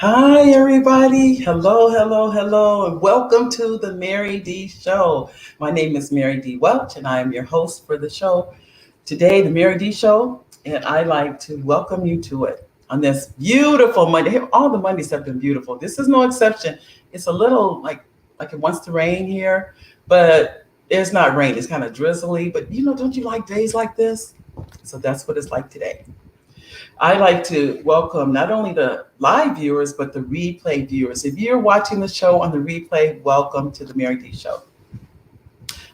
Hi, everybody. Hello, hello, hello, and welcome to the Mary D Show. My name is Mary D. Welch, and I am your host for the show today, the Mary D Show. And I like to welcome you to it on this beautiful Monday. All the Mondays have been beautiful. This is no exception. It's a little like it wants to rain here, but it's not rain. It's kind of drizzly. But don't you like days like this? So that's what it's like today. I like to welcome not only the live viewers, but the replay viewers. If you're watching the show on the replay, welcome to the Mary D Show.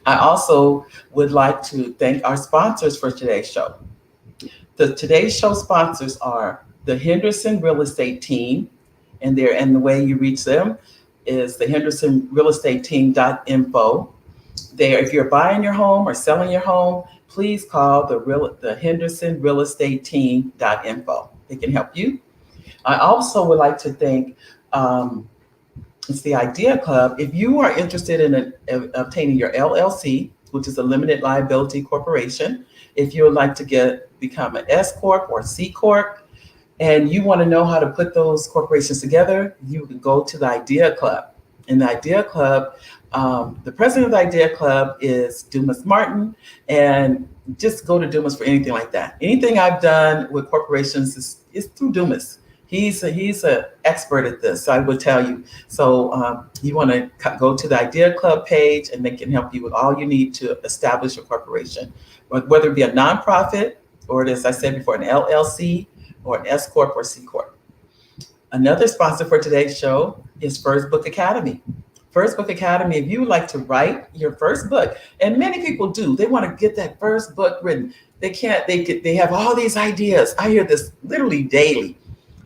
I also would like to thank our sponsors for today's show. The today's show sponsors are the Henderson Real Estate Team, and the way you reach them is the Henderson Real Estate Team.info. There, if you're buying your home or selling your home, please call the Henderson Real Estate Team.info. They can help you. I also would like to thank it's the Idea Club. If you are interested in obtaining your LLC, which is a limited liability corporation, if you would like to become an S corp or C corp, and you want to know how to put those corporations together, you can go to the Idea Club. In the Idea Club, the president of the Idea Club is Dumas Martin, and just go to Dumas for anything like that. Anything I've done with corporations is through Dumas. He's an expert at this, so I will tell you. So you want to go to the Idea Club page, and they can help you with all you need to establish a corporation, whether it be a nonprofit or, as I said before, an LLC or an S corp or C corp. Another sponsor for today's show is First Book Academy. First Book Academy, if you would like to write your first book, and many people do, they want to get that first book written. They have all these ideas. I hear this literally daily.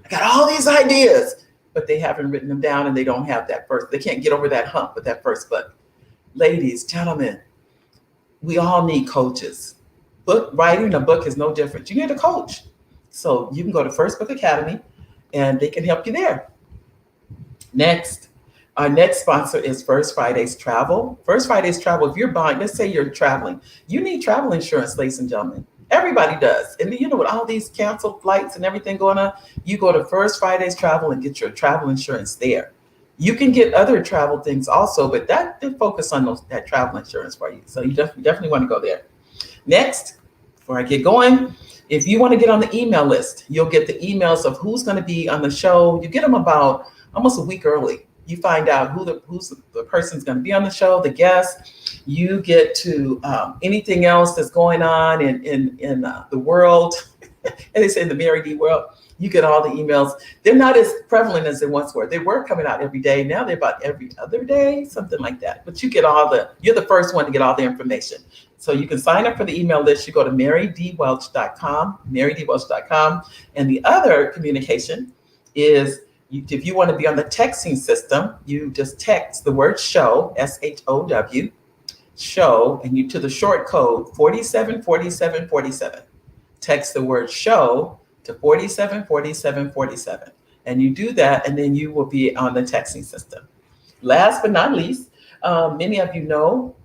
I got all these ideas, but they haven't written them down, and they don't have they can't get over that hump with that first book. Ladies, gentlemen, we all need coaches. Writing a book is no different. You need a coach. So you can go to First Book Academy, and they can help you there. Our next sponsor is First Fridays Travel. First Fridays Travel, if you're buying, let's say you're traveling, you need travel insurance, ladies and gentlemen. Everybody does. And with all these canceled flights and everything going on, you go to First Fridays Travel and get your travel insurance there. You can get other travel things also, but they focus on that travel insurance for you. So you definitely want to go there. Next, before I get going, if you want to get on the email list, you'll get the emails of who's going to be on the show. You get them about almost a week early. You find out who's the person's going to be on the show, the guest. You get to anything else that's going on in the world, and they say in the Mary D world. You get all the emails. They're not as prevalent as they once were. They were coming out every day. Now they're about every other day, something like that. But you get you're the first one to get all the information. So you can sign up for the email list. You go to marydwelch.com, marydwelch.com. And the other communication is, if you want to be on the texting system, you just text the word show, SHOW, show, and you to the short code 474747. Text the word show to 474747. And you do that, and then you will be on the texting system. Last but not least, many of you know,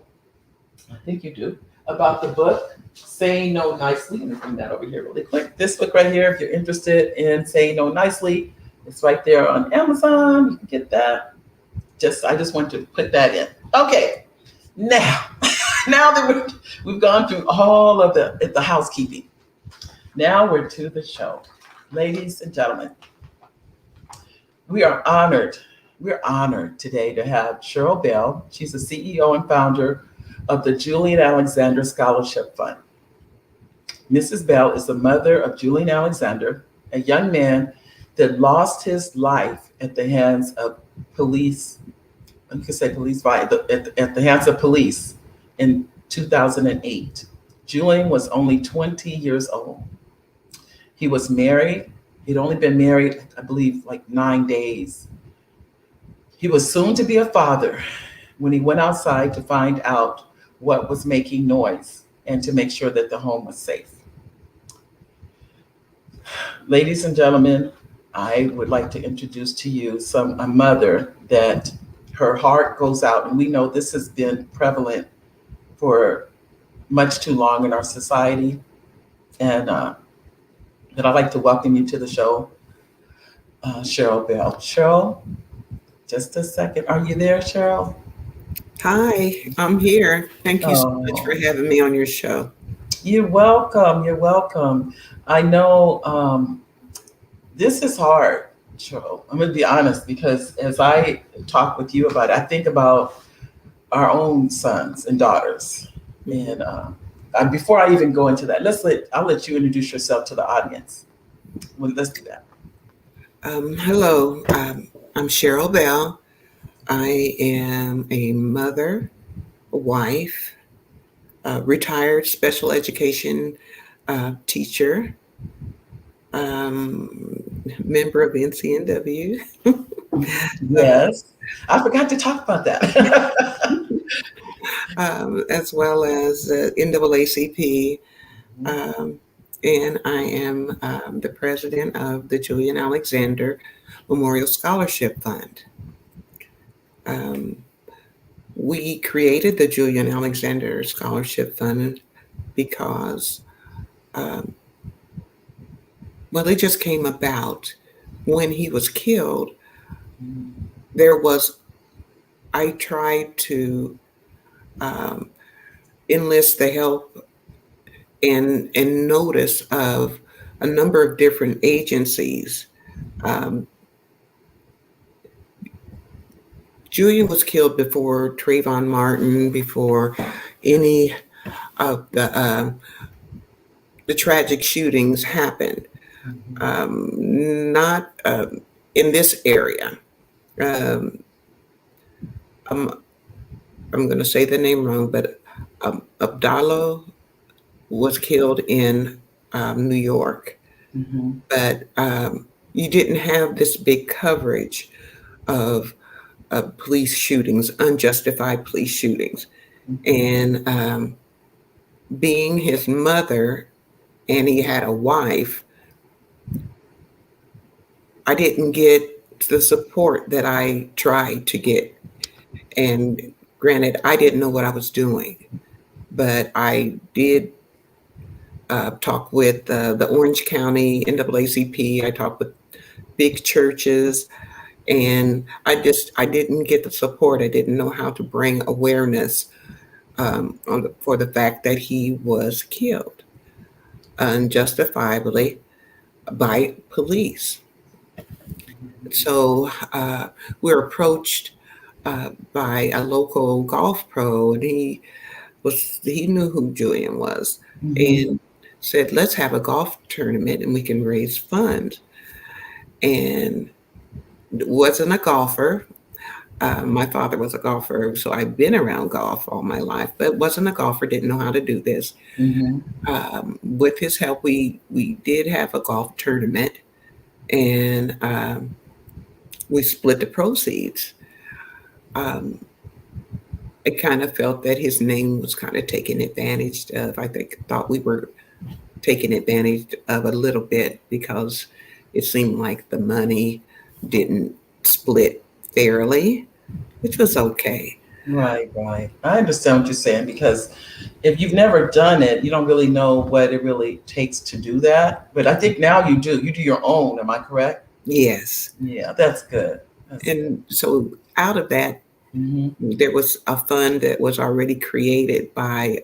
I think you do, about the book, Saying No Nicely. Let me bring that over here really quick. This book right here, if you're interested in Saying No Nicely, it's right there on Amazon. You can get that. I just want to put that in. Okay, now that we've gone through all of the housekeeping, now we're to the show. Ladies and gentlemen, we're honored today to have Sheryl Bell. She's the CEO and founder of the Julian Alexander Scholarship Fund. Mrs. Bell is the mother of Julian Alexander, a young man that lost his life at the hands of police. You could say police at the hands of police in 2008. Julian was only 20 years old. He was married. He'd only been married, I believe, like 9 days. He was soon to be a father when he went outside to find out what was making noise and to make sure that the home was safe. Ladies and gentlemen, I would like to introduce to you a mother that her heart goes out, and we know this has been prevalent for much too long in our society, and that I'd like to welcome you to the show. Cheryl Bell. Cheryl, just a second. Are you there, Cheryl? Hi, I'm here. Thank you so much for Oh, having me on your show. you're welcome. You're welcome. I know this is hard, Cheryl. I'm going to be honest because as I talk with you about it, I think about our own sons and daughters. Mhm. And before I even go into that, I'll let you introduce yourself to the audience. Well, let's do that. Hello, I'm Sheryl Bell. I am a mother, a wife, a retired special education teacher, member of NCNW, Yes, I forgot to talk about that. as well as NAACP. Um, and I am the president of the Julian Alexander Memorial Scholarship Fund. Um, we created the Julian Alexander Scholarship Fund because, um, well, it just came about when he was killed. There was, I tried to um, enlist the help and notice of a number of different agencies. Um, Julian was killed before Trayvon Martin, before any of the tragic shootings happened. Not in this area. Um, I'm, I'm going to say the name wrong, but Abdallah was killed in New York, Mhm. but you didn't have this big coverage of police shootings, unjustified police shootings. And being his mother, and he had a wife, I didn't get the support that I tried to get. And granted, I didn't know what I was doing, but I did talk with the Orange County NAACP. I talked with big churches, and I didn't get the support. I didn't know how to bring awareness for the fact that he was killed unjustifiably by police. So we were approached by a local golf pro, and he knew who Julian was, Mhm. and said, "Let's have a golf tournament, and we can raise funds." And wasn't a golfer. My father was a golfer, so I've been around golf all my life, but wasn't a golfer. Didn't know how to do this. Mhm. With his help, we did have a golf tournament, and we split the proceeds. Um, I kind of felt that his name was kind of taken advantage of. Thought we were taken advantage of a little bit because it seemed like the money didn't split fairly, which was okay. Right, right. I understand what you're saying because if you've never done it, you don't really know what it really takes to do that. But I think now you do. You do your own. Am I correct? Yes. Yeah, that's good. That's good. And so out of that, Hmm. there was a fund that was already created by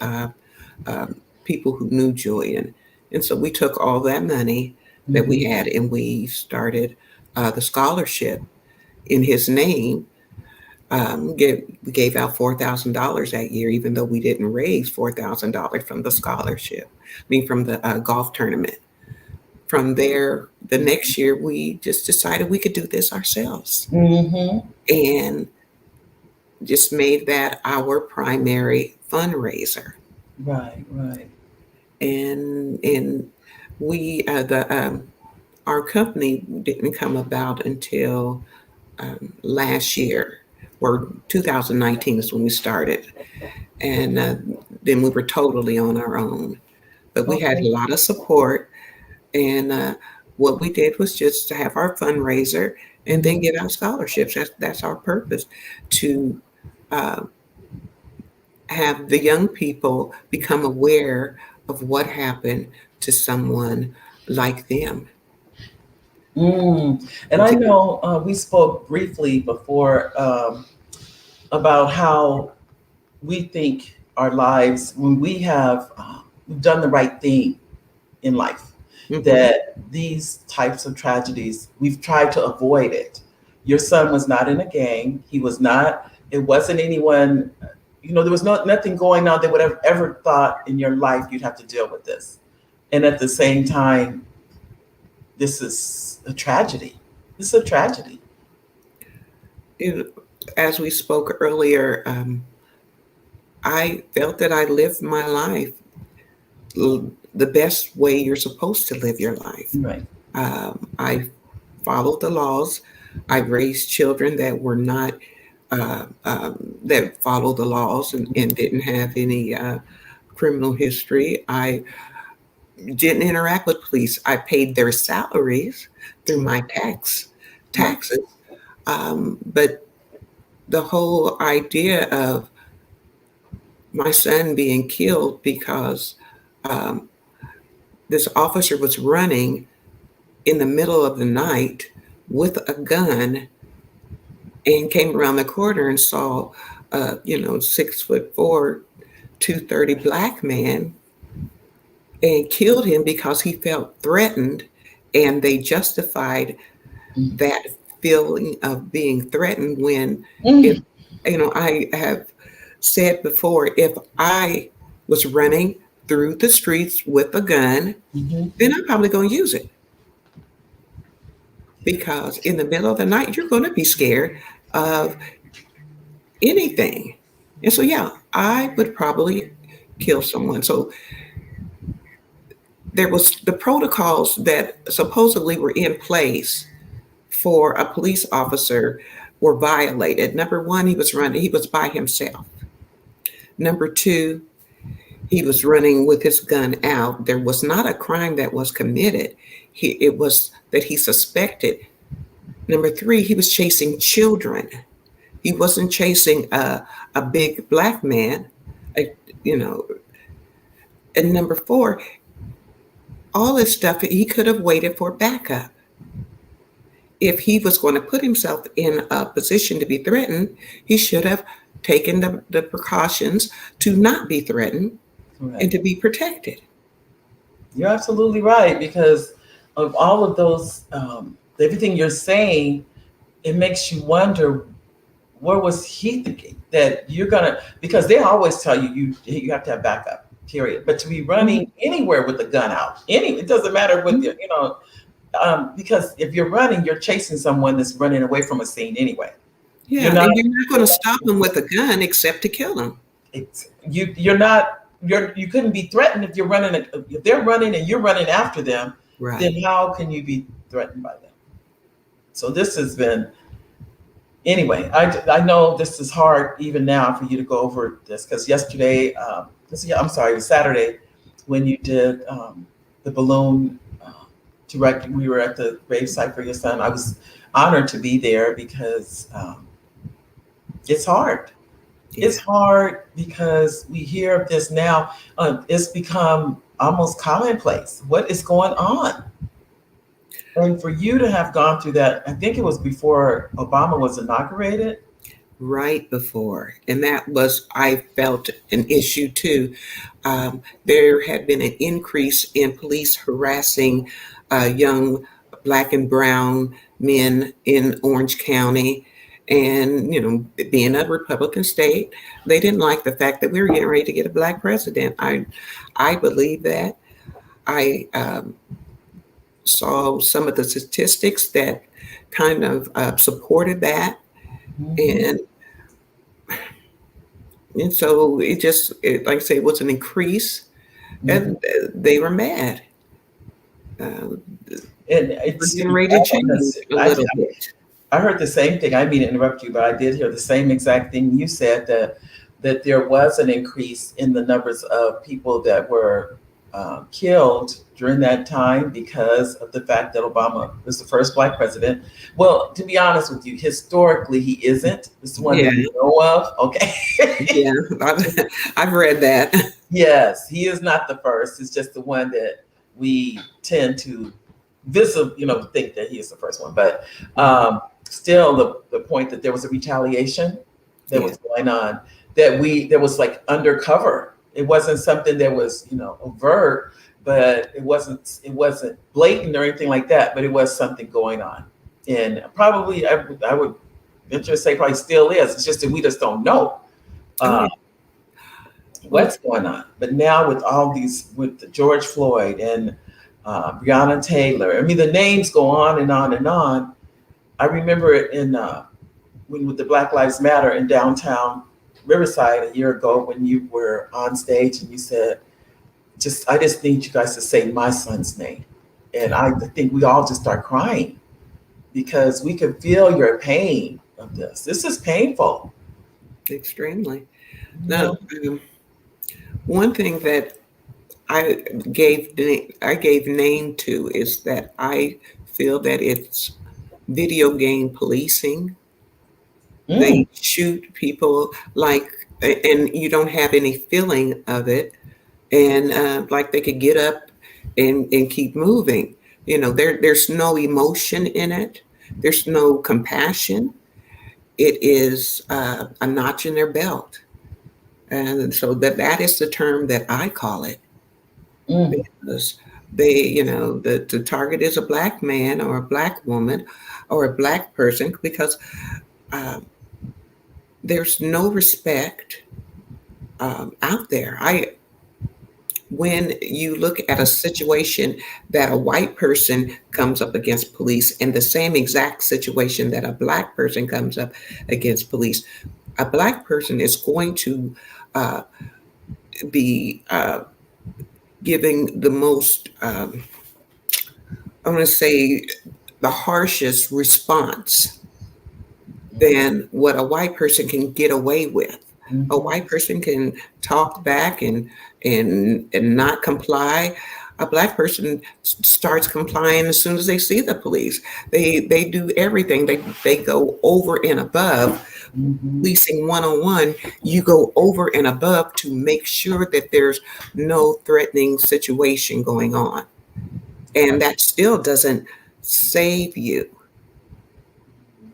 people who knew Julian. And so we took all that money that we Hmm. had and we started the scholarship in his name. We gave out $4,000 that year, even though we didn't raise $4,000 from the scholarship, I mean, from the golf tournament. From there, the next year, we just decided we could do this ourselves Hmm. and just made that our primary fundraiser. Right, right. And we the our company didn't come about until last year, or 2019 is when we started, and then we were totally on our own. But we had Okay. a lot of support, and what we did was just to have our fundraiser and then Hmm. get our scholarships. That's our purpose, to uh, have the young people become aware of what happened to someone like them. And I know we spoke briefly before about how we think our lives, when we have done the right thing in life, Mm-hmm. that these types of tragedies, we've tried to avoid it. Your son was not in a gang. He was not, it wasn't anyone, there was nothing going on that would have ever thought in your life you'd have to deal with this. And at the same time, this is a tragedy. This is a tragedy. You know, as we spoke earlier, I felt that I lived my life the best way you're supposed to live your life. Right. I followed the laws. I raised children that were not that followed the laws and didn't have any criminal history. I didn't interact with police. I paid their salaries through my Right. taxes. But the whole idea of my son being killed because um, this officer was running in the middle of the night with a gun and came around the corner and saw, 6'4", 230 black man and killed him because he felt threatened, and they justified that feeling of being threatened when, if Mm. I have said before, if I was running through the streets with a gun, Mhm. then I'm probably going to use it, because in the middle of the night you're going to be scared of anything. And so, yeah, I would probably kill someone. So there was the protocols that supposedly were in place for a police officer were violated. Number one, he was by himself. Number two, he was running with his gun out. There was not a crime that was committed. It was that he suspected. Number three, he was chasing children. He wasn't chasing a big black man, uh, you know. And number four, all this stuff, he could have waited for backup. If he was going to put himself in a position to be threatened, he should have taken the precautions to not be threatened and Correct. to be protected. You're absolutely right because of all of those, everything you're saying, it makes you wonder what was he thinking that you're gonna because they always tell you have to have backup, period. But to be Mhm. running anywhere with a gun out, it doesn't matter what Mhm. because if you're running, you're chasing someone that's running away from a scene anyway. You're Yeah, not and you're not going to stop him with a gun except to kill him. you're not you couldn't be threatened if you're running if they're running and you're running after them, then Right. how can you be threatened by them? So this has been anyway. I know this is hard even now for you to go over this because yesterday, I'm sorry, it was Saturday when you did the balloon direct. We were at the gravesite for your son. I was honored to be there because it's hard. It's Yeah. hard because we hear of this now. It's become almost commonplace. What is going on? And for you to have gone through that, I think it was before Obama was inaugurated. Right before. And that was, I felt, an issue too. There had been an increase in police harassing young black and brown men in Orange County. And, being a Republican state, they didn't like the fact that we were getting ready to get a black president. I believe that. I saw some of the statistics that kind of supported that. Mhm. And And so like I say, it was an increase, Mhm. and they were mad. Uh, And we're it's getting ready to change a little bit. I heard the same thing. I mean to interrupt you, but I did hear the same exact thing you said that there was an increase in the numbers of people that were killed during that time because of the fact that Obama was the first black president. Well, to be honest with you, historically he isn't. It's the one Yeah, that we know of. Okay. yeah, I've read that. Yes, he is not the first. It's just the one that we tend to visible, think that he is the first one. But still, the point that there was a retaliation that Yeah. was going on, that was like undercover. It wasn't something that was, overt, but it wasn't blatant or anything like that. But it was something going on, and probably I would venture to say probably still is. It's just that we just don't know. Oh Uh, yeah. Well, what's going on. But now with all these, with the George Floyd and Breonna Taylor, I mean, the names go on and on and on. I remember it in when with the Black Lives Matter in downtown Riverside a year ago when you were on stage and you said, I just need you guys to say my son's name. And I think we all just start crying because we can feel your pain of this. This is painful. extremely. You Now, know? one thing that I gave name to is that I feel that it's video game policing. Mm, They shoot people like, and you don't have any feeling of it, and like they could get up and keep moving. There's no emotion in it. There's no compassion. It is a notch in their belt, and so that is the term that I call it, mm, because the target is a black man or a black woman or a black person, because uh, there's no respect out there. When you look at a situation that a white person comes up against police and the same exact situation that a black person comes up against police, a black person is going to uh, be giving the most, I want to say, the harshest response than what a white person can get away with. A mhm. white person can talk back and not comply. A black person starts complying as soon as they see the police. They do everything. They go over and above. Mhm. Policing 101, you go over and above to make sure that there's no threatening situation going on. And that still doesn't save you.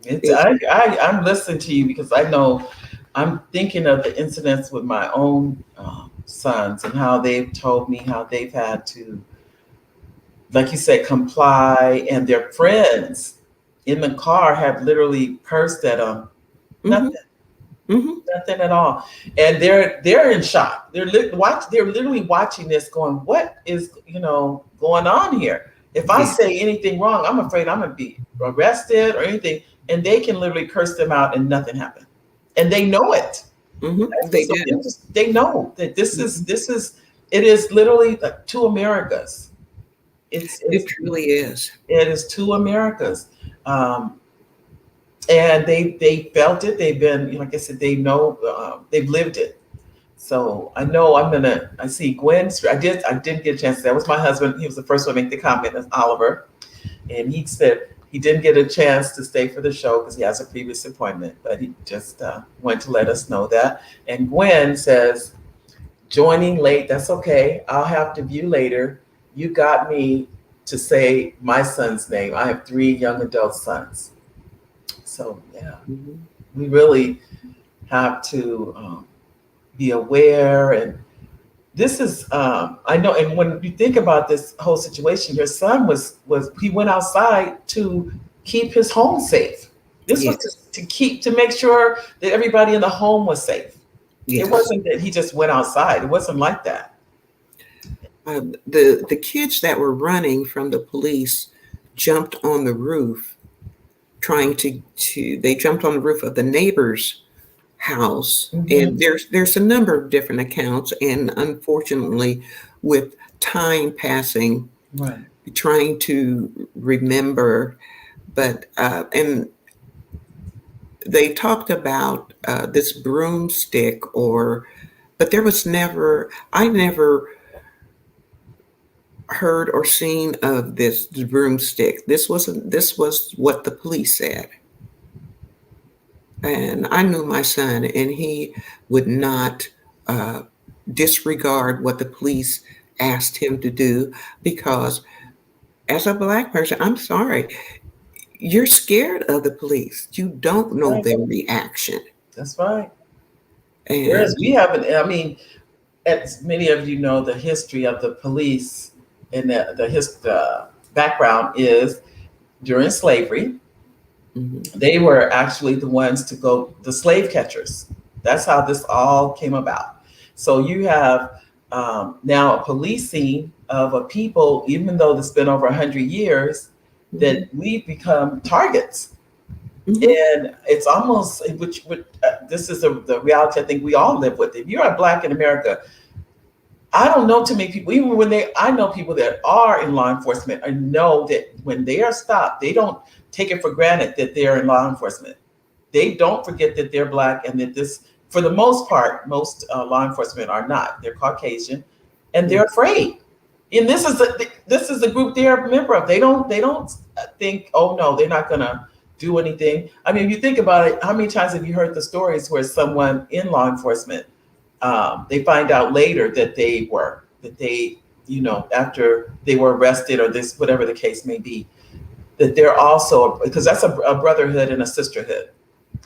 It's It, I'm listening to you because I know I'm thinking of the incidents with my own sons and how they've told me how they've had to, like you said, comply, and their friends in the car have literally cursed at them. mhm, Nothing, mhm. nothing at all, and they're in shock. They're literally watching this, going, "What is going on here?" If I Yeah. say anything wrong, I'm afraid I'm gonna be arrested or anything, and they can literally curse them out and nothing happened, and they know it. That's They what's so do. interesting. They know that Mhm. it is literally like two Americas. It's It it's truly is. it is two Americas. Um, and they felt it. They've been, like I said, they know, they've lived it. So I know I see Gwen. I didn't get a chance. That was my husband. He was the first one to make the comment. That's Oliver, and he said he didn't get a chance to stay for the show because he has a previous appointment. But he just wanted to let us know that. And Gwen says, joining late. That's okay. I'll have to view later. You got me to say my son's name. I have three young adult sons. So yeah, Mhm. we really have to be aware. And this is, I know, and when you think about this whole situation, your son was he went outside to keep his home safe. This was Yes. to make sure that everybody in the home was safe. It Yes. wasn't that he just went outside. It wasn't like that. The kids that were running from the police jumped on the roof, trying to they jumped on the roof of the neighbor's house. Hmm. And there's a number of different accounts, and unfortunately, with time passing, Right. trying to remember, but and they talked about this broomstick, but there was never, I never heard or seen of this broomstick. This was what the police said. And I knew my son, and he would not uh, disregard what the police asked him to do, because as a Black person, I'm sorry, you're scared of the police. You don't know Right. their reaction. That's right. And Whereas we haven't, I mean, as many of you know, the history of the police and the background is during slavery, mhm, they were actually the ones to go, the slave catchers. That's how this all came about. So you have now a policing of a people, even though it's been over 100 years, that mhm, we've become targets. mhm, And it's almost, which this is the reality I think we all live with. If you're a Black in America, I don't know too many people, even when I know people that are in law enforcement and know that when they are stopped, they don't take it for granted that they're in law enforcement. They don't forget that they're Black and that this, for the most part, most law enforcement are not. They're Caucasian, and they're mhm. afraid. And this is the group they're a member of. They don't think, oh no, they're not gonna do anything. I mean, if you think about it, how many times have you heard the stories where someone in law enforcement, they find out later that they, you know, after they were arrested or this, whatever the case may be, that they're also, because that's a brotherhood and a sisterhood.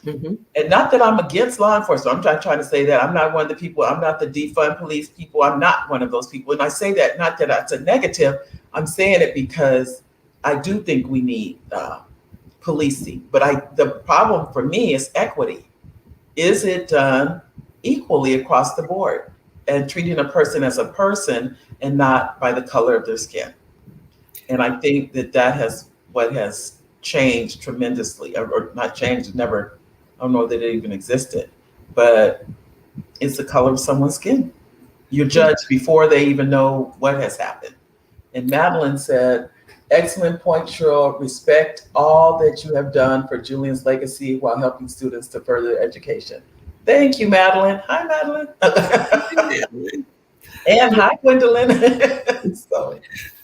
Mhm. And not that I'm against law enforcement. I'm trying to say that I'm not one of the people, I'm not the defund police people. I'm not one of those people. And I say that not that that's a negative. I'm saying it because I do think we need policing. But the problem for me is equity. Is it done equally across the board and treating a person as a person and not by the color of their skin? And I think that that has what has changed tremendously, or not changed, never, I don't know that it even existed, but it's the color of someone's skin. You're judged before they even know what has happened. And Madeline said, excellent point, Sheryl. Respect all that you have done for Julian's legacy while helping students to further their education. Thank you, Madeline. Hi, Madeline. And hi, Gwendolyn. So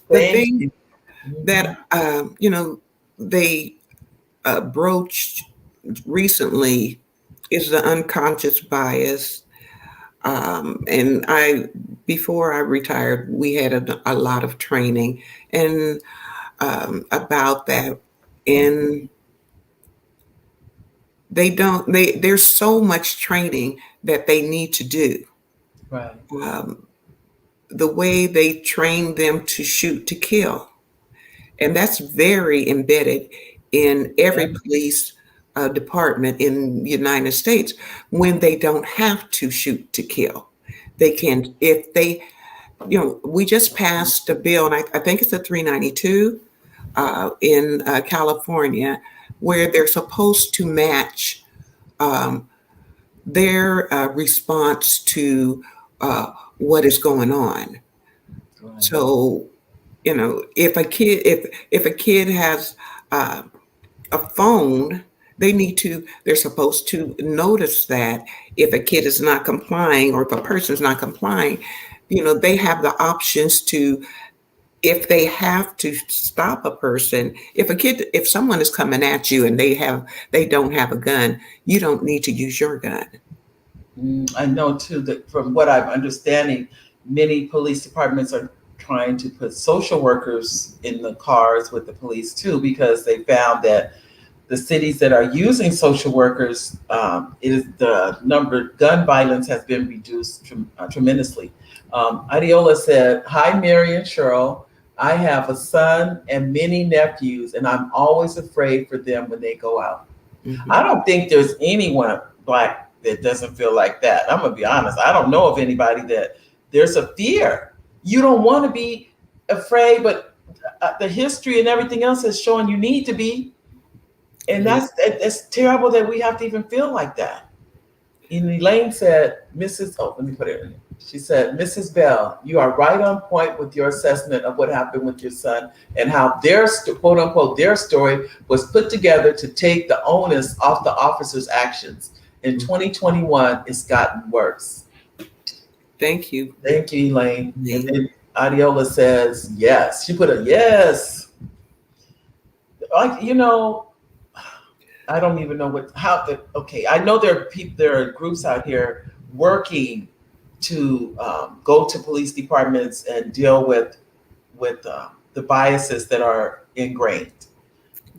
The thank thing you. Mhm. that they broached recently is the unconscious bias. And before I retired, we had a lot of training and about that. And there's so much training that they need to do. Right. Um, the way they train them to shoot to kill. And that's very embedded in Yeah. every police department in the United States when they don't have to shoot to kill. They can, if they, we just passed a bill, and I think it's a 392 in California, where they're supposed to match um, their response to what is going on. Right. So, if a kid has uh, a phone, they're supposed to notice that if a kid is not complying or if a person is not complying, they have the options to, if they have to stop a person, if someone is coming at you and they don't have a gun, you don't need to use your gun. I know too that from what I'm understanding, many police departments are trying to put social workers in the cars with the police too, because they found that the cities that are using social workers, it is the number gun violence has been reduced tremendously. Adiola said, "Hi, Mary and Cheryl. I have a son and many nephews, and I'm always afraid for them when they go out." I Mhm. don't think there's anyone Black that doesn't feel like that. I'm gonna be honest. I don't know of anybody that there's a fear. You don't want to be afraid, but the history and everything else is showing you need to be, and Yeah. that's terrible that we have to even feel like that. And Elaine said, Mrs. Oh, let me put it in. She said, Mrs. Bell, you are right on point with your assessment of what happened with your son and how their quote unquote their story was put together to take the onus off the officer's actions. In Mhm. 2021, it's gotten worse. Thank you, Thank you, Elaine. And Nate. then Adiola says, yes. She put a yes. Like, I don't even know okay, I know there are people, there are groups out here working to go to police departments and deal with the biases that are ingrained.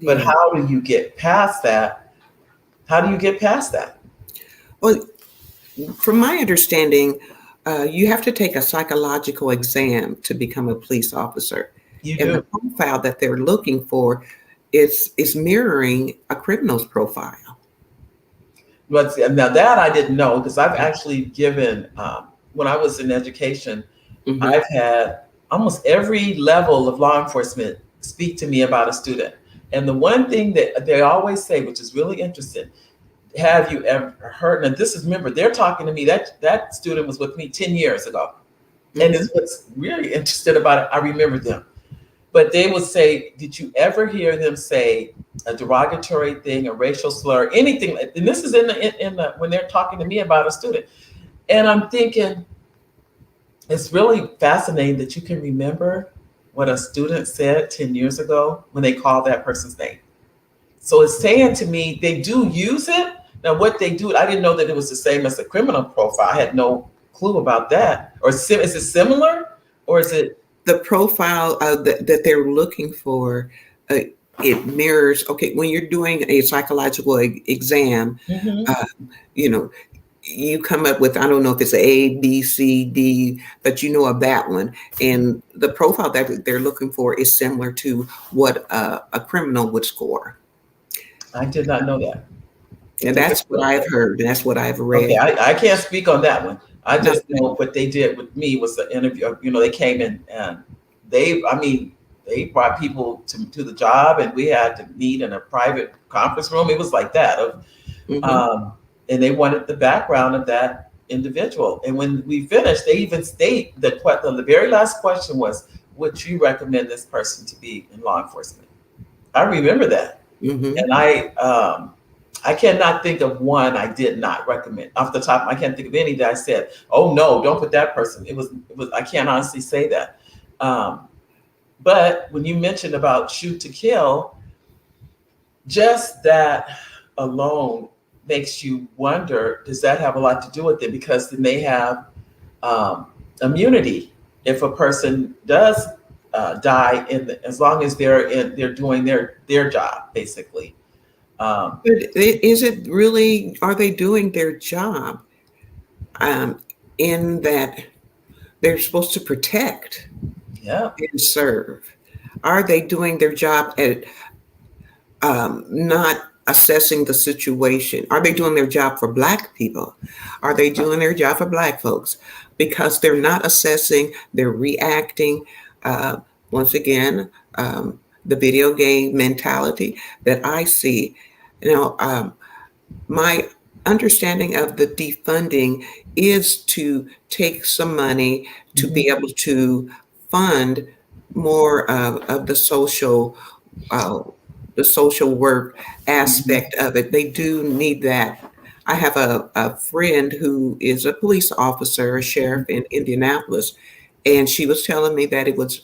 But Yeah. how do you get past that? How do you get past that? Well, from my understanding, you have to take a psychological exam to become a police officer. You And the do. profile that they're looking for is mirroring a criminal's profile. But now that I didn't know because I've actually given, when I was in education, Hmm. I've had almost every level of law enforcement speak to me about a student. And the one thing that they always say, which is really interesting, have you ever heard? And this is, remember, they're talking to me. That student was with me 10 years ago. And Hmm. it's what's really interesting about it. I remember them. But they would say, did you ever hear them say a derogatory thing, a racial slur, anything? And this is in the when they're talking to me about a student. And I'm thinking, it's really fascinating that you can remember what a student said 10 years ago when they called that person's name. So it's saying to me, they do use it. Now, what they do, I didn't know that it was the same as the criminal profile. I had no clue about that. Or is it similar? Or is it? The profile that they're looking for, uh, it mirrors, okay, when you're doing a psychological exam, Mhm. uh, you know, you come up with, I don't know if it's A, B, C, D, but you know of that one. And the profile that they're looking for is similar to what a criminal would score. I did not know that. And So that's what I've heard, and that's what I've okay, read. I can't speak on that one. I No, just know what they did with me was the interview. They came in and I mean, they brought people to the job and we had to meet in a private conference room. It was like that. hmm. Um, and they wanted the background of that individual. And when we finished, they even state that the very last question was, would you recommend this person to be in law enforcement? I remember that. Hmm. And I cannot think of one I did not recommend off the top. I can't think of any that I said, "Oh no, don't put that person." It was. I can't honestly say that. Um, but when you mentioned about shoot to kill, just that alone makes you wonder: does that have a lot to do with it? Because then they have um, immunity if a person does die as long as they're doing their job basically. Um, But is it really, are they doing their job, um, in that they're supposed to protect yeah. and serve? Are they doing their job at, not assessing the situation? Are they doing their job for Black people? Are they doing their job for Black folks? Because they're not assessing, they're reacting. Uh, Once again, the video game mentality that I see. My understanding of the defunding is to take some money to be Mhm. able to fund more of uh, the social work Mhm. aspect of it. They do need that. I have a friend who is a police officer, a sheriff in Indianapolis, and she was telling me that it was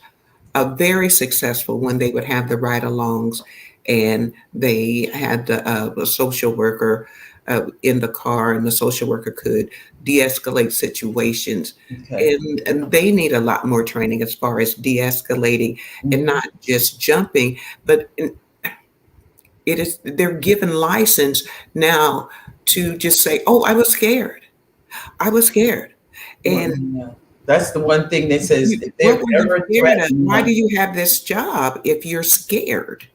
very successful when they would have the ride-alongs, and they had a social worker in the car, and the social worker could de-escalate situations. Okay. And they need a lot more training as far as de-escalating and Mhm. not just jumping, but it is, they're given license now to just say, "Oh, I was scared. I was scared." Well, And yeah. That's the one thing that says if what they've were you ever scared of? threatened Why do them. you have this job if you're scared?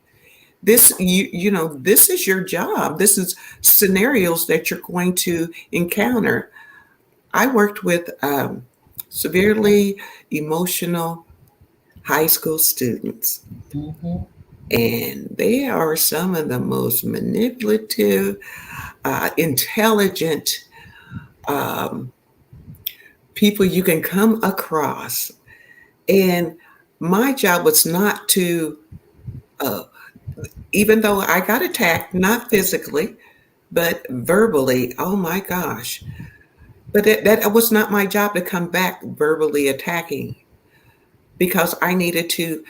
This is your job. This is scenarios that you're going to encounter. I worked with severely emotional high school students, Mhm. and they are some of the most manipulative, intelligent um, people you can come across. And my job was not to, uh, even though I got attacked, not physically, but verbally. Oh my gosh. But that was not my job to come back verbally attacking, because I needed to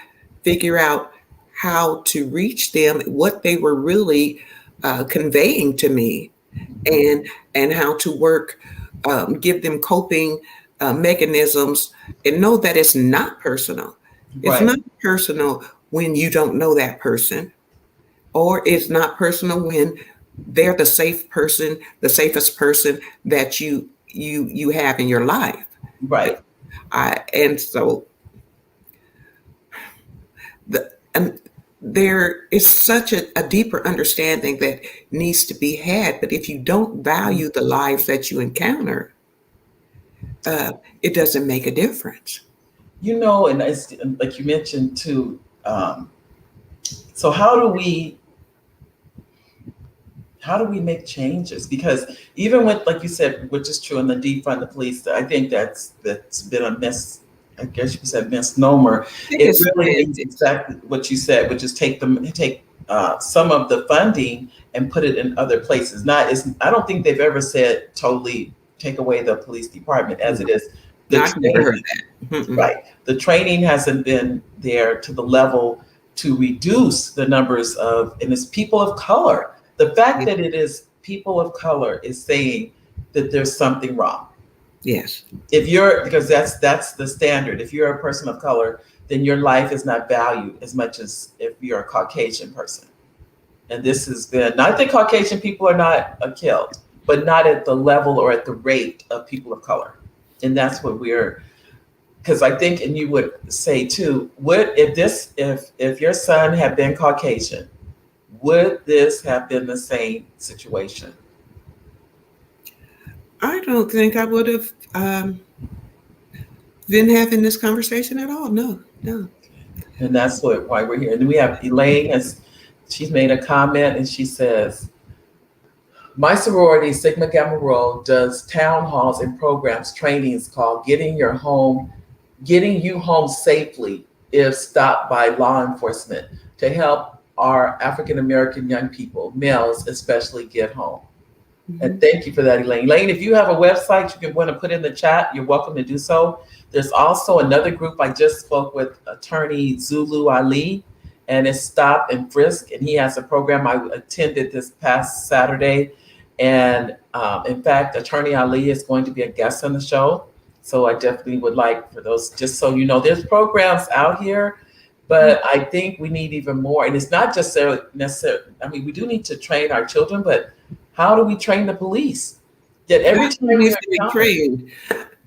figure out how to reach them, what they were really conveying to me, and how to work, give them coping mechanisms, and know that it's not personal. It's Right. not personal when you don't know that person, or it's not personal when they're the safest person that you have in your life. Right. And so the and there is such a deeper understanding that needs to be had. But if you don't value the lives that you encounter, uh, it doesn't make a difference. And it's like you mentioned too. So how do we make changes? Because even with, like you said, which is true in the defund the police, I think that's been a I guess you said misnomer. I think It it's really means semantics. exactly what you said, which is take some of the funding and put it in other places. Not is I don't think they've ever said totally take away the police department as it is. No, The I've never heard training, that. Mm-mm. right? The training hasn't been there to the level to reduce the numbers of, and it's people of color. The fact Yeah. that it is people of color is saying that there's something wrong. Yes. If you're, because that's the standard. If you're a person of color, then your life is not valued as much as if you're a Caucasian person. And this has been, not that Caucasian people are not killed, but not at the level or at the rate of people of color. And that's what we're, because I think, and you would say too, would if your son had been Caucasian, would this have been the same situation? I don't think I would have been having this conversation at all. No, no. And that's why we're here. And then we have Elaine, as she's made a comment, and she says, my sorority, Sigma Gamma Rho, does town halls and programs, trainings called Getting You Home Safely if stopped by law enforcement to help our African American young people, males especially, get home. And Mhm. thank you for that, Elaine. Elaine, if you have a website you can want to put in the chat, you're welcome to do so. There's also another group I just spoke with, attorney Zulu Ali, and it's Stop and Frisk. And he has a program I attended this past Saturday. And in fact, attorney Ali is going to be a guest on the show. So I definitely would like for those, just so you know, there's programs out here, but I think we need even more. And it's not just necessarily, I mean, we do need to train our children, but how do we train the police? That every That time needs you're to be encountering,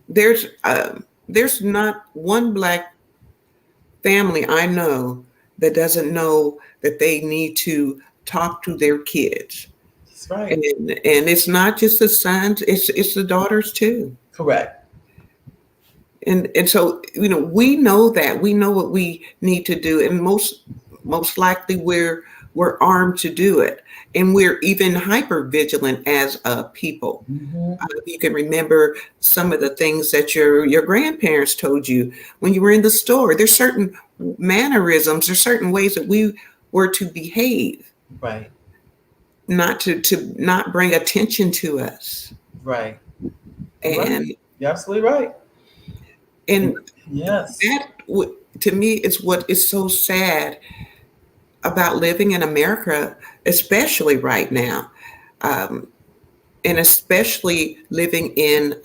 trained. There's not one black family I know that doesn't know that they need to talk to their kids. that's right. And it's not just the sons, it's the daughters too. Correct. And so, we know that. We know what we need to do, and most likely we're armed to do it. And we're even hyper vigilant as a people. Hmm. You can remember some of the things that your grandparents told you when you were in the store. There's certain mannerisms, there's certain ways that we were to behave, Right. not to not bring attention to us. Right. Right. And You're absolutely right. and Yes. that to me is what is so sad about living in America, especially right now, um, and especially living in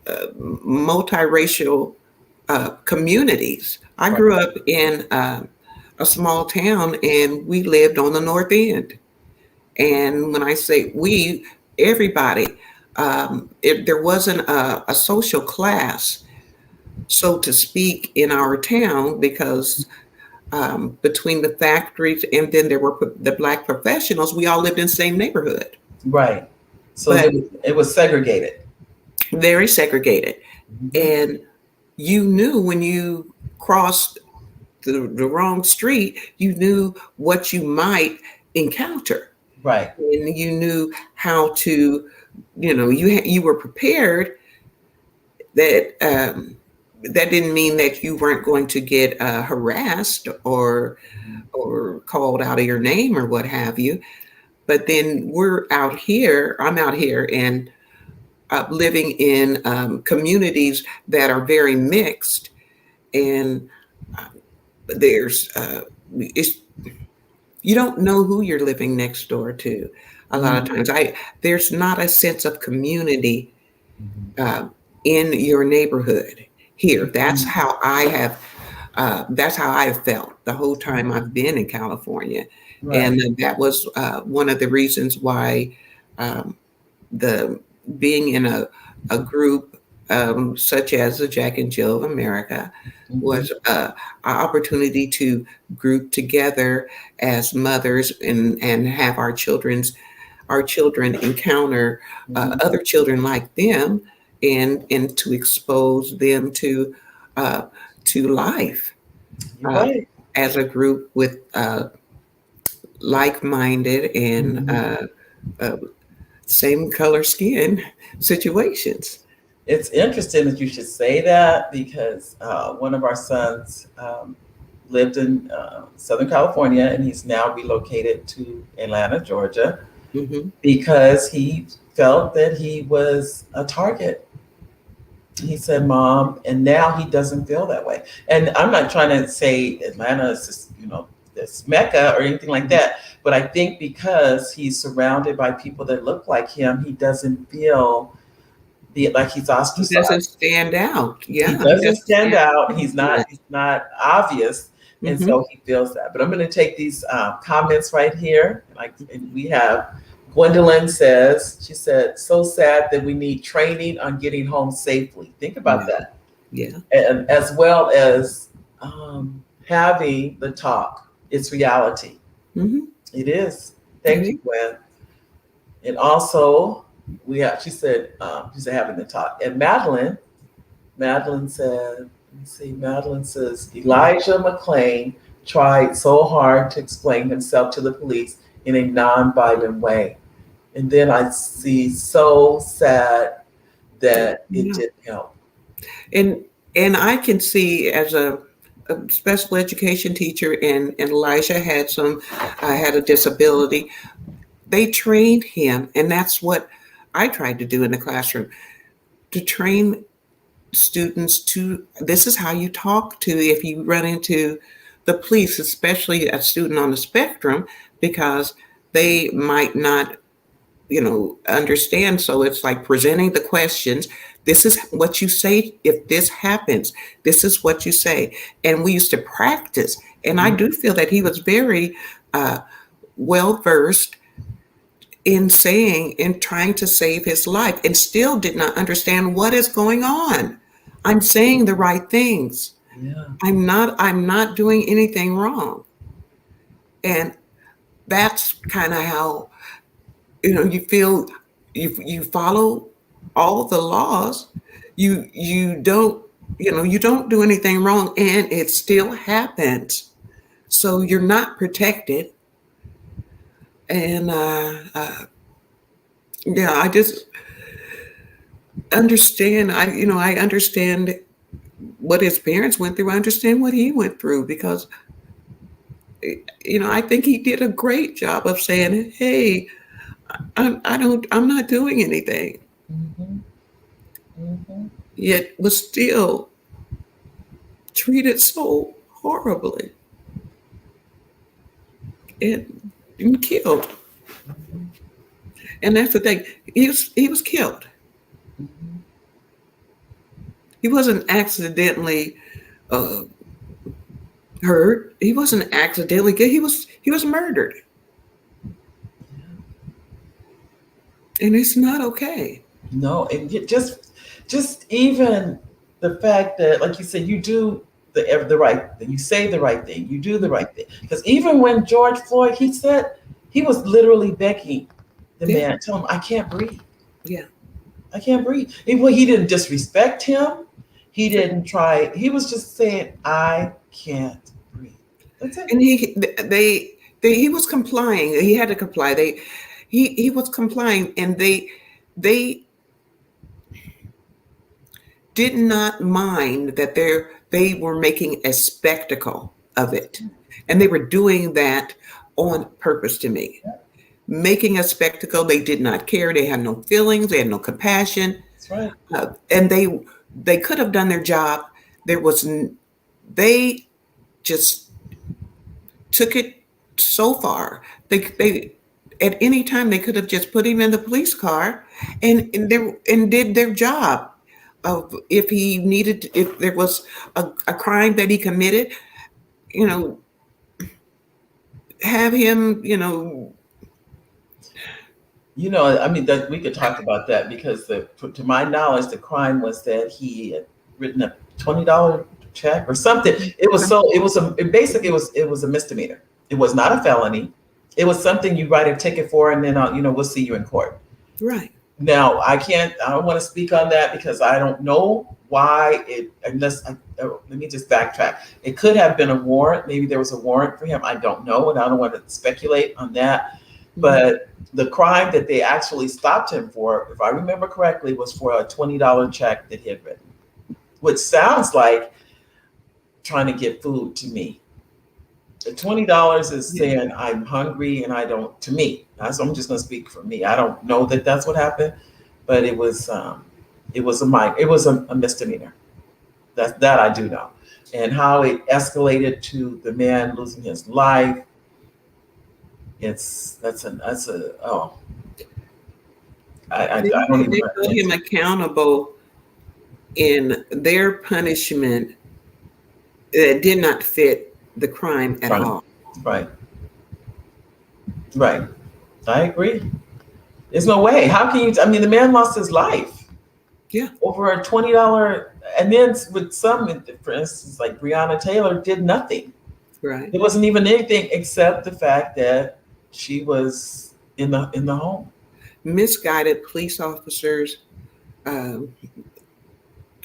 multiracial communities. I Right. grew up in a small town, and we lived on the north end. And when I say we, everybody, if there wasn't a social class, so to speak, in our town, because between the factories and then there were the black professionals, we all lived in the same neighborhood, Right. So but it was segregated. very segregated. Hmm. And you knew when you crossed the wrong street, you knew what you might encounter. Right. And you knew how to, you were prepared that that didn't mean that you weren't going to get harassed or called out of your name or what have you. But then I'm out here and living in communities that are very mixed. And there's, it's, you don't know who you're living next door to. A lot of Mhm. times, there's not a sense of community Mhm. uh, in your neighborhood here. That's Mhm. how I have That's how I've felt the whole time I've been in California. Right. And that was one of the reasons why um, the being in a group such as the Jack and Jill of America Hmm. was an opportunity to group together as mothers and have our children encounter Hmm. other children like them and to expose them uh, to life You're uh, right. as a group with like-minded and Mhm. uh, same color skin situations. It's interesting that you should say that because one of our sons lived in Southern California and he's now relocated to Atlanta, Georgia, Hmm. because he felt that he was a target. He said, "Mom," and now he doesn't feel that way. And I'm not trying to say Atlanta is just, this Mecca or anything like that, but I think because he's surrounded by people that look like him, he doesn't feel like he's He doesn't ostracized. stand out. He Yeah, he doesn't doesn't stand stand out. out. He's not. He's not obvious, and Mm-hmm. so he feels that. But I'm going to take these comments right here. Like, and we have Gwendolyn says, she said, "So sad that we need training on getting home safely." Think about Yeah, that, yeah. and as well as having the talk. It's reality. Mm-hmm. It is. It Thank you, is. Gwen. And also, we have. She said having the talk. And Madeline said, let me see, Madeline says, Elijah McClain tried so hard to explain himself to the police in a non-violent way. And then I see, so sad that it Yeah. didn't help. And and I can see as a special education teacher, and Elijah had had a disability. They trained him, and that's what I tried to do in the classroom to train students to this is how you talk to if you run into the police, especially a student on the spectrum, because they might not understand. So it's like presenting the questions. This is what you say if this happens. This is what you say. And we used to practice. And I do feel that he was very uh, well versed in saying and trying to save his life and still did not understand what is going on. I'm saying the right things. Yeah. I'm not doing anything wrong. And that's kind of how you feel you follow all the laws. You don't you don't do anything wrong and it still happens. So you're not protected. And yeah, I just understand. I understand what his parents went through. I understand what he went through because I think he did a great job of saying, "Hey, I'm not doing anything." Hmm. Hmm. Yet was still treated so horribly and killed. And that's the thing. He was killed. Hmm. He wasn't accidentally uh, hurt. He wasn't accidentally killed. He was murdered, and it's not okay. No, and just even the fact that, like you said, you do the right thing, you say the right thing, you do the right thing. Because even when George Floyd, he said he was literally begging the Yeah, man, tell him, "I can't breathe, yeah. I can't breathe." He didn't disrespect him. He didn't try. He was just saying, "I can't breathe." That's it. And he was complying. He had to comply. He was complying, and they did not mind that they were making a spectacle of it. And they were doing that on purpose to me. Making a spectacle, they did not care. They had no feelings, they had no compassion. That's right. And they could have done their job. There was they just took it so far. They at any time they could have just put him in the police car and did their job. of if he needed, if there was a crime that he committed, you know, have him, I mean, that we could talk about that because to my knowledge, the crime was that he had written a $20 check or something. It was so, it was a, it basically it was a misdemeanor. It was not a felony. It was something you write a ticket for, and then we'll see you in court. right. Now, I don't want to speak on that because I don't know why let me just backtrack. It could have been a warrant. Maybe there was a warrant for him. I don't know. And I don't want to speculate on that. But the crime that they actually stopped him for, if I remember correctly, was for a $20 check that he had written, which sounds like trying to get food to me. The $20 is saying I'm hungry and I don't. To me, I'm just going to speak for me. I don't know that that's what happened, but it was a misdemeanor. That I do know, and how it escalated to the man losing his life. That's a oh. I don't even. They hold him accountable in their punishment that did not fit the crime at Right. all. Right. Right. I agree. There's no way. How can you? I mean, the man lost his life. Yeah. Over a $20, and then with some, for instance, like Breonna Taylor, did nothing. Right. It wasn't even anything except the fact that she was in the home. Misguided police officers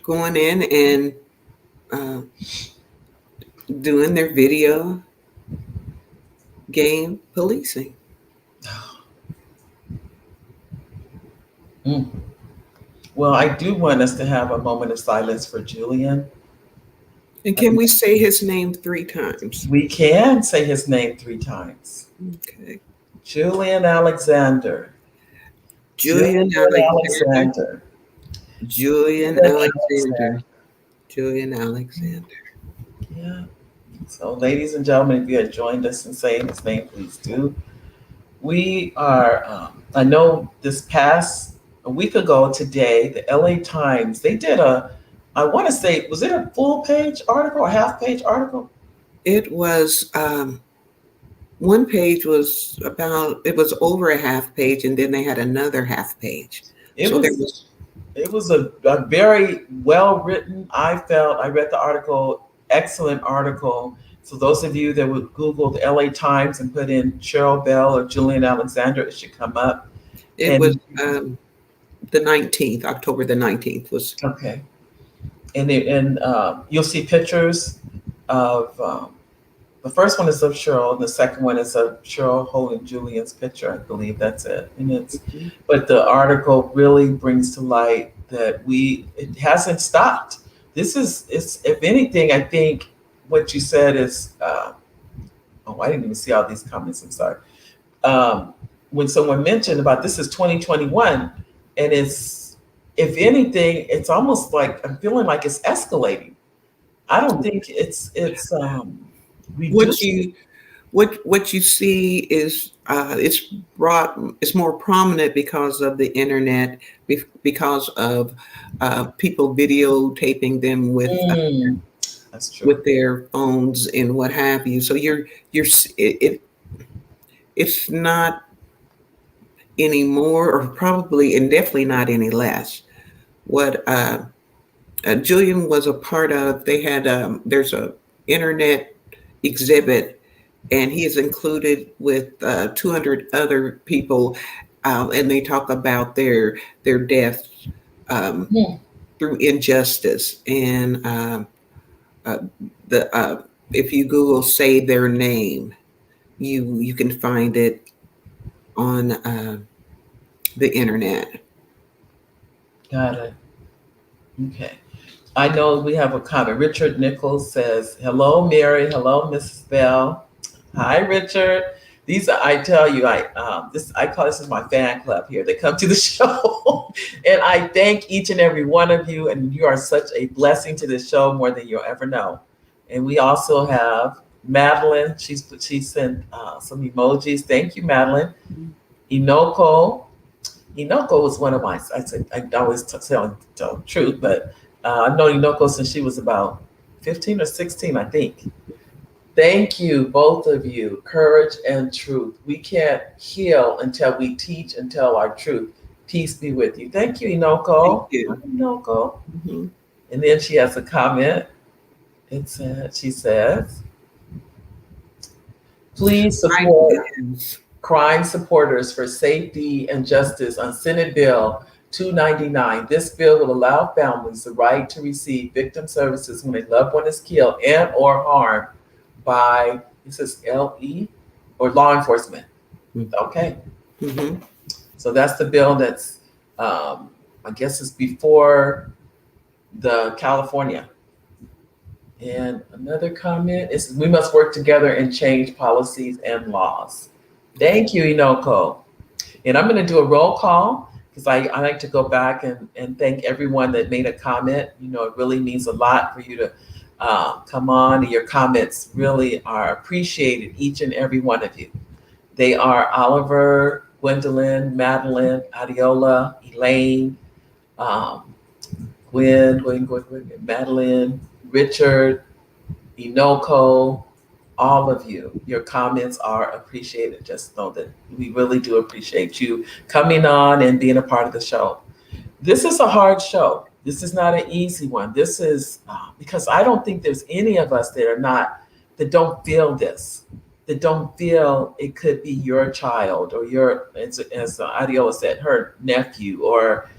going in and doing their video game policing. Mm. Well, I do want us to have a moment of silence for Julian. And can we say his name 3 times? We can say his name 3 times. Okay. Julian Alexander. Julian Alexander. Alexander. Julian Alexander. Julian Alexander. Yeah. So, ladies and gentlemen, if you had joined us in saying his name, please do. We are, I know a week ago today, the LA Times, they did I want to say, was it a full page article or half page article? It was, one page was it was over a half page, and then they had another half page. It was a very well written, I read the article, excellent article. So those of you that would Google the LA Times and put in Sheryl Bell or Julian Alexander, it should come up. It was the 19th, October the 19th was. Okay. And you'll see pictures of, the first one is of Sheryl, and the second one is of Sheryl holding Julian's picture. I believe that's it. And but the article really brings to light that it hasn't stopped. If anything, I think what you said is, I didn't even see all these comments. I'm sorry. When someone mentioned about this is 2021, and if anything, it's almost like I'm feeling like it's escalating. I don't think it's what you see is it's more prominent because of the internet, because of people videotaping them with that's true. with their phones and what have you. So it's not anymore, or probably and definitely not any less. What Julian was a part of, they had there's a internet exhibit, and he is included with 200 other people, and they talk about their deaths through injustice. And if you Google "say their name," you can find it on the internet. Got it. Okay. I know we have a comment. Richard Nichols says, "Hello, Mary. Hello, Mrs. Bell." Hi, Richard. I tell you, I call this is my fan club here. They come to the show, and I thank each and every one of you. And you are such a blessing to this show, more than you'll ever know. And we also have Madeline. She sent some emojis. Thank you, Madeline. Inoko. Inoko was one of my. I said I always tell the truth, but I've known Inoko since she was about 15 or 16, I think. Thank you, both of you. Courage and truth. We can't heal until we teach and tell our truth. Peace be with you. Thank you, Thank Inoko. you. Inoko. Hmm. And then she has a comment. She says, please Right. support Yes. crime supporters for safety and justice on Senate Bill 299. This bill will allow families the right to receive victim services when a loved one is killed and or harmed by, it says LE or law enforcement. Okay, Mm-hmm. so that's the bill that's, I guess it's before the California. And another comment is we must work together and change policies and laws. Thank you, Inoko. And I'm going to do a roll call because I like to go back and thank everyone that made a comment. You know, it really means a lot for you to come on. And your comments really are appreciated, each and every one of you. They are Oliver, Gwendolyn, Madeline, Adiola, Elaine, um, Gwen, Madeline, Richard, Inoko, all of you. Your comments are appreciated. Just know that we really do appreciate you coming on and being a part of the show. This is a hard show. This is not an easy one. This is because I don't think there's any of us that don't feel this, that don't feel it could be your child or your, as Adiola said, her nephew or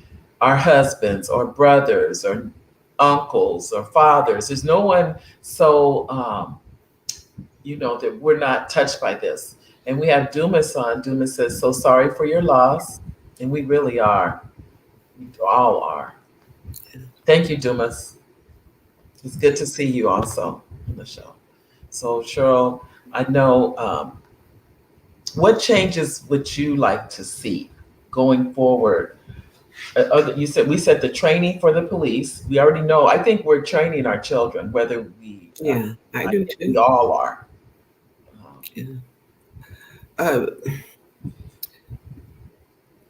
our husbands or brothers or uncles or fathers. There's no one so that we're not touched by this. And we have Dumas on. Dumas says, so sorry for your loss. And we really are. We all are. Thank you, Dumas. It's good to see you also on the show. So, Sheryl, I know what changes would you like to see going forward? You said we said the training for the police. We already know. I think we're training our children, whether we, Yeah, I I do think we too. all are. Um, Yeah. Uh,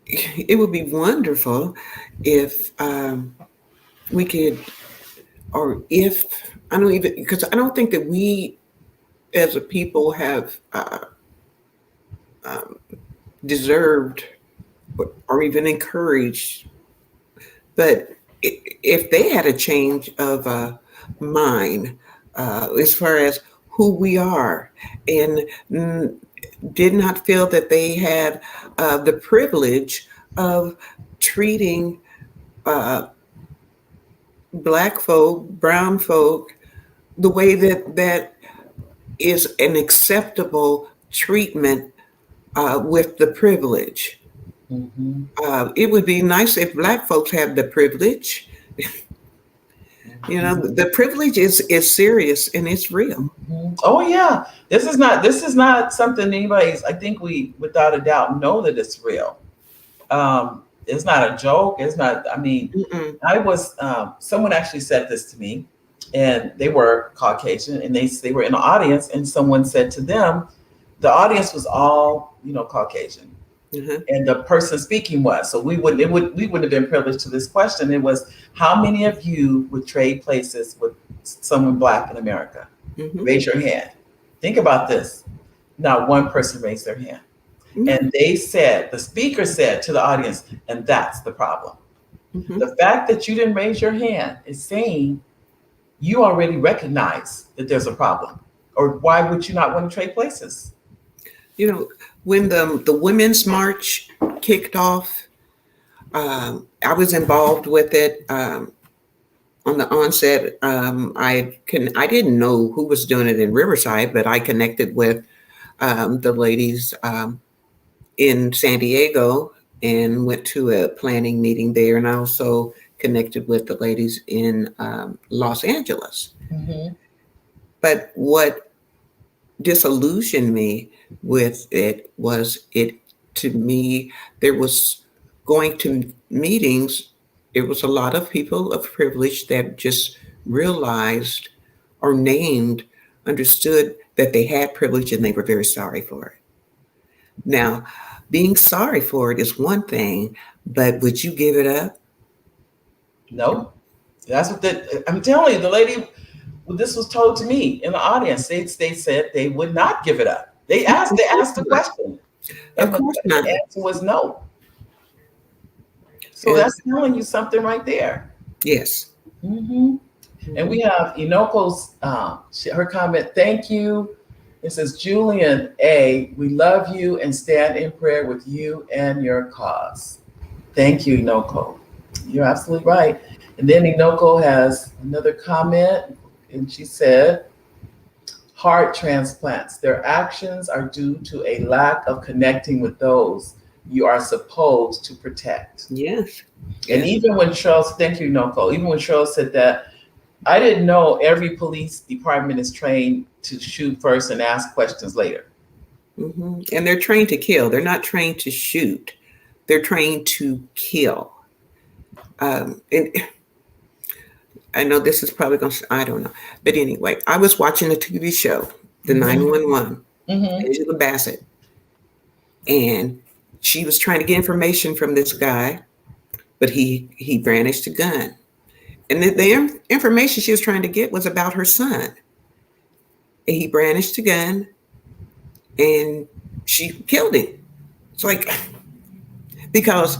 it would be wonderful if we could, or if I don't even, because I don't think that we as a people have um, deserved or even encouraged. But if they had a change of mind as far as who we are and did not feel that they had the privilege of treating uh, black folk, brown folk, the way that is an acceptable treatment with the privilege. mhm, It would be nice if black folks had the privilege. You know, mhm. the privilege is serious and it's real. Mhm. Oh yeah, this is not something anybody's. I think we, without a doubt, know that it's real. It's not a joke. It's not. I mean, Mm-mm. I was. Someone actually said this to me, and they were Caucasian, and they were in the audience, and someone said to them, the audience was all Caucasian, Uh-huh. and the person speaking was. So we wouldn't have been privileged to this question. It was, how many of you would trade places with someone black in America? Hmm. Raise your hand. Think about this. Not one person raised their hand. No. And they said, the speaker said to the audience, and that's the problem. Hmm. The fact that you didn't raise your hand is saying you already recognize that there's a problem. Or why would you not want to trade places? You know, when the women's march kicked off, I was involved with it on the onset. I didn't know who was doing it in Riverside, but I connected with the ladies in San Diego and went to a planning meeting there, and I also connected with the ladies in Los Angeles. Mm-hmm. But what disillusioned me with it was it to me there was going to meetings, it was a lot of people of privilege that just realized or named, understood that they had privilege and they were very sorry for it. Now, being sorry for it is one thing, but would you give it up? No, that's what I'm telling you. The lady, this was told to me in the audience. They said they would not give it up. They asked the question, Of and course the not. answer was no. So And that's telling you something right there. yes. Hmm. And we Mhm. have Inoko's her comment. Thank you. It says, Julian A, we love you and stand in prayer with you and your cause. Thank you, Inoko. You're absolutely right. And then Inoko has another comment, and she said, heart transplants, their actions are due to a lack of connecting with those you are supposed to protect. Yes. And Yes. even when Charles, thank you, Inoko, even when Charles said that, I didn't know every police department is trained to shoot first and ask questions later. And they're trained to kill. They're not trained to shoot. They're trained to kill. And I know this is probably going to, I don't know. But anyway, I was watching a TV show, the Mm-hmm. 911, Mm-hmm. Angela Bassett, and she was trying to get information from this guy, but he brandished a gun. And the information she was trying to get was about her son. And he brandished a gun and she killed him. It's like, because,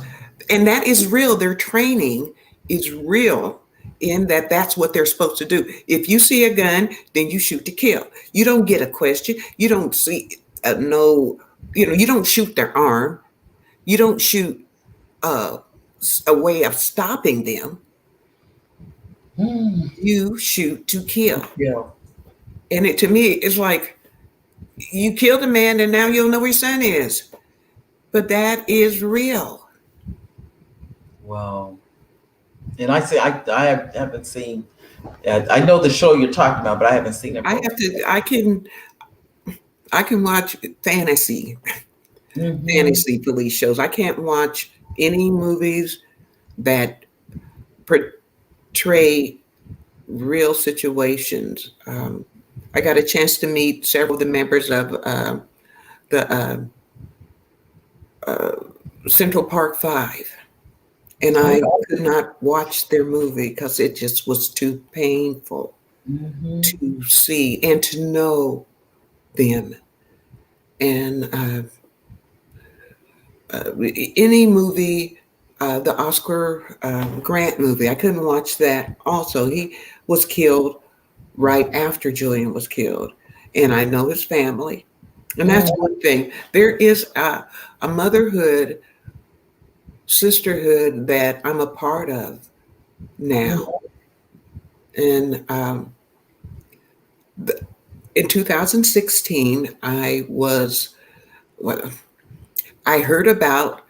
and that is real. Their training is real in that that's what they're supposed to do. If you see a gun, then you shoot to kill. You don't get a question. You don't see no, you don't shoot their arm. You don't shoot uh, a way of stopping them. Mm. You shoot to kill. Yeah. And it to me is like you killed a man and now you don't know where your son is. But that is real. Wow. And I say haven't seen. I know the show you're talking about, but I haven't seen it. I have to. I can watch Mm-hmm. fantasy police shows. I can't watch any movies that portray real situations. I got a chance to meet several of the members of the uh, Central Park Five, and I Okay. could not watch their movie because it just was too painful Mm-hmm. to see and to know them. And any movie, the Oscar Grant movie, I couldn't watch that. Also, he was killed right after Julian was killed, and I know his family, and that's Mm-hmm. one thing. There is a motherhood, sisterhood that I'm a part of now, and in 2016, well, I heard about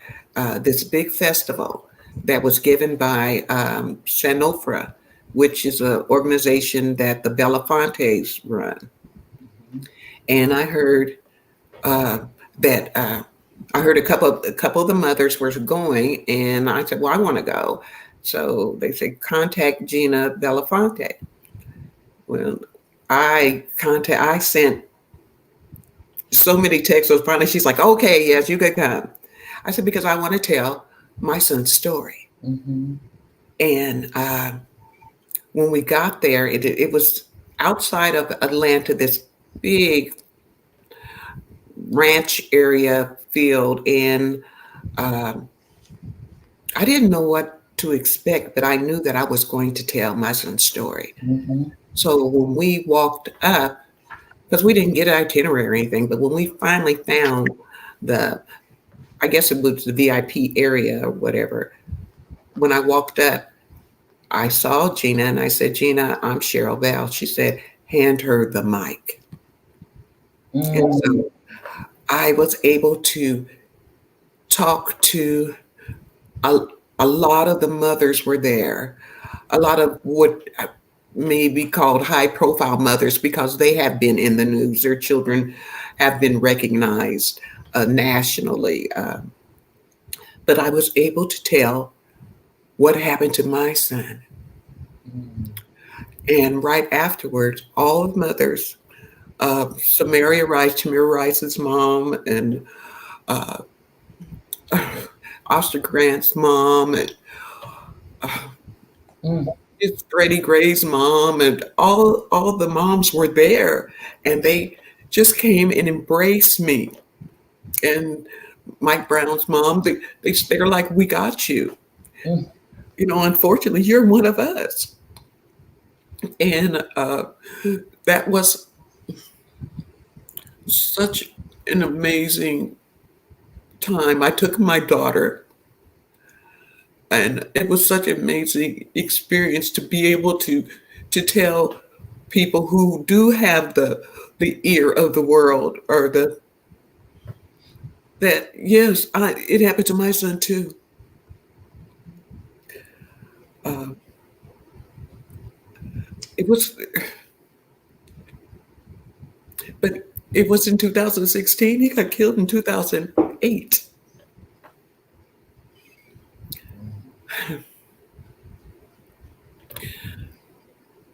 this big festival that was given by Sanofra, which is an organization that the Belafontes run. And I heard uh, that I heard a couple of the mothers were going, and I said, "Well, I want to go." So they said, "Contact Gina Belafonte." Well, I sent so many texts. So finally, she's like, "Okay, yes, you can come." I said, "Because I want to tell my son's story." Mm-hmm. And when we got there, it was outside of Atlanta, this big ranch area field, and um, I didn't know what to expect, but I knew that I was going to tell my son's story. Mm-hmm. So when we walked up, because we didn't get an itinerary or anything, but when we finally found the, I guess it was the VIP area or whatever, when I walked up, I saw Gina and I said, "Gina, I'm Sheryl Bell." She said, "Hand her the mic." And Mm-hmm. so I was able to talk to a, a lot of the mothers were there, a lot of what may be called high profile mothers because they have been in the news. Their children have been recognized nationally. But I was able to tell what happened to my son. And right afterwards, all of mothers, Samaria Rice, Tamira Rice's mom, and uh, Oscar Grant's mom, and uh, Mm. it's Freddie Gray's mom, and all the moms were there, and they just came and embraced me. And Mike Brown's mom, they're like, "We got you." Mm. Unfortunately, you're one of us. And that was such an amazing time. I took my daughter, and it was such an amazing experience to be able to tell people who do have the ear of the world, or the that yes, it happened to my son too. Uh, it was, but it was in 2016. He got killed in 2008.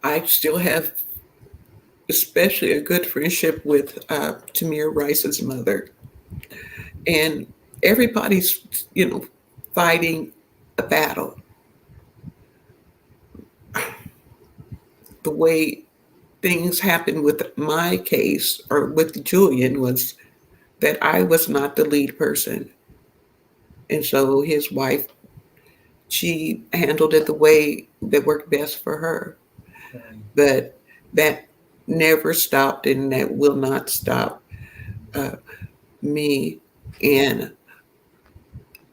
I still have, especially, a good friendship with Tamir Rice's mother, and everybody's fighting a battle. The way things happened with my case, or with Julian, was that I was not the lead person, and so his wife, she handled it the way that worked best for her. Right. But that never stopped, and that will not stop uh, me and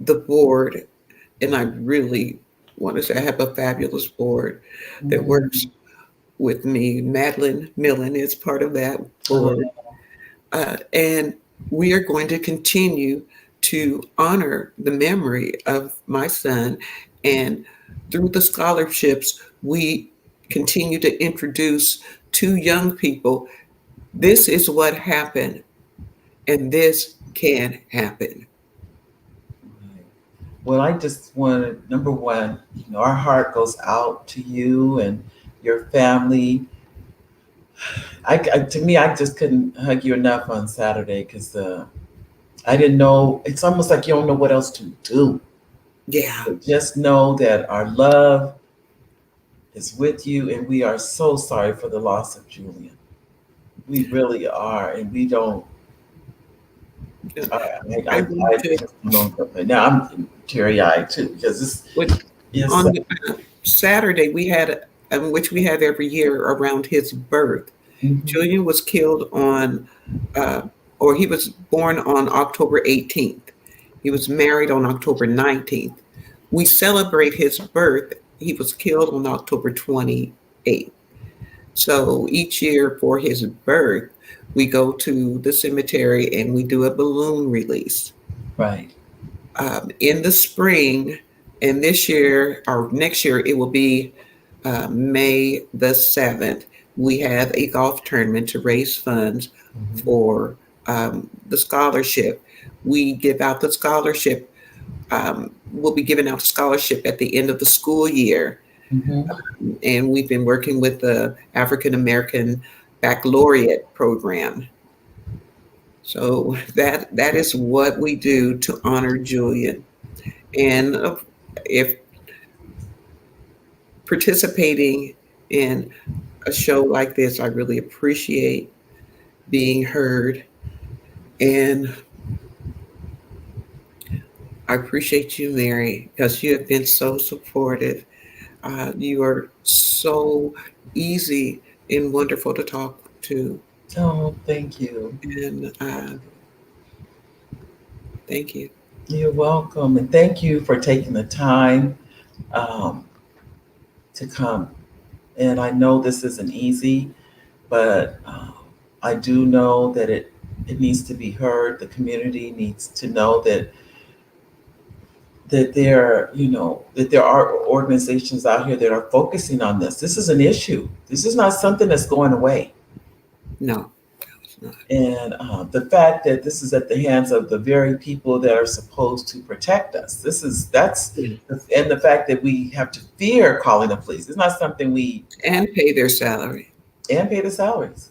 the board. And I really want to say I have a fabulous board that works Mm. with me. Madeline Millen is part of that Oh, board. And we are going to continue to honor the memory of my son. And through the scholarships, we continue to introduce to young people, this is what happened, and this can happen. right. Well, I just want to, number one, our heart goes out to you and your family. To me, I just couldn't hug you enough on Saturday because I didn't know. It's almost like you don't know what else to do. Yeah, But just know that our love is with you, and we are so sorry for the loss of Julian. We really are, and we don't. I I want to. just don't know. Now I'm teary eyed too because this With is. on Saturday, we had, which we have every year around his birth. Mhm. Julian was killed on, uh, or he was born on October 18th. He was married on October 19th. We celebrate his birth. He was killed on October 28th. So each year for his birth, we go to the cemetery and we do a balloon release. Right. In the spring, and this year or next year, it will be May the 7th. We have a golf tournament to raise funds Mhm. for the scholarship. We give out the scholarship. We'll be giving out a scholarship at the end of the school year. Mhm. And we've been working with the African American Baccalaureate program. So that is what we do to honor Julian. And if participating in a show like this, I really appreciate being heard, and I appreciate you, Mary, because you have been so supportive. You are so easy and wonderful to talk to, Oh, thank you. and thank you. You're welcome, and thank you for taking the time um, to come. And I know this isn't easy, but I do know that it needs to be heard. The community needs to know that there are organizations out here that are focusing on this. This is an issue. This is not something that's going away. No, it's not. And the fact that this is at the hands of the very people that are supposed to protect us, Yeah. and the fact that we have to fear calling the police. It's not something we And pay their salary. and pay the salaries.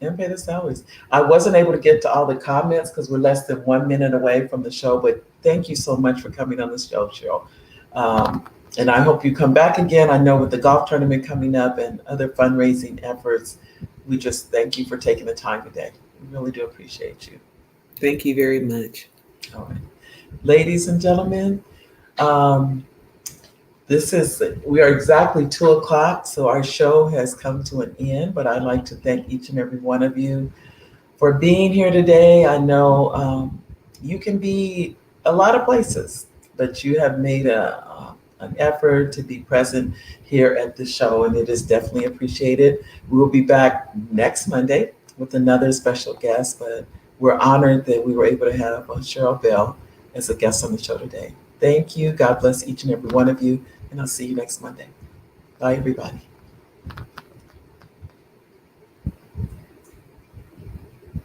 and pay the salaries. I wasn't able to get to all the comments because we're less than 1 minute away from the show, but thank you so much for coming on the show, Cheryl. Um, and I hope you come back again. I know with the golf tournament coming up and other fundraising efforts, we just thank you for taking the time today. We really do appreciate you. Thank you very much. All right. Ladies and gentlemen, um, we are exactly 2 o'clock, so our show has come to an end, but I'd like to thank each and every one of you for being here today. I know you can be a lot of places, but you have made an effort to be present here at the show, and it is definitely appreciated. We will be back next Monday with another special guest, but we're honored that we were able to have Sheryl Bell as a guest on the show today. Thank you. God bless each and every one of you, and I'll see you next Monday. Bye, everybody.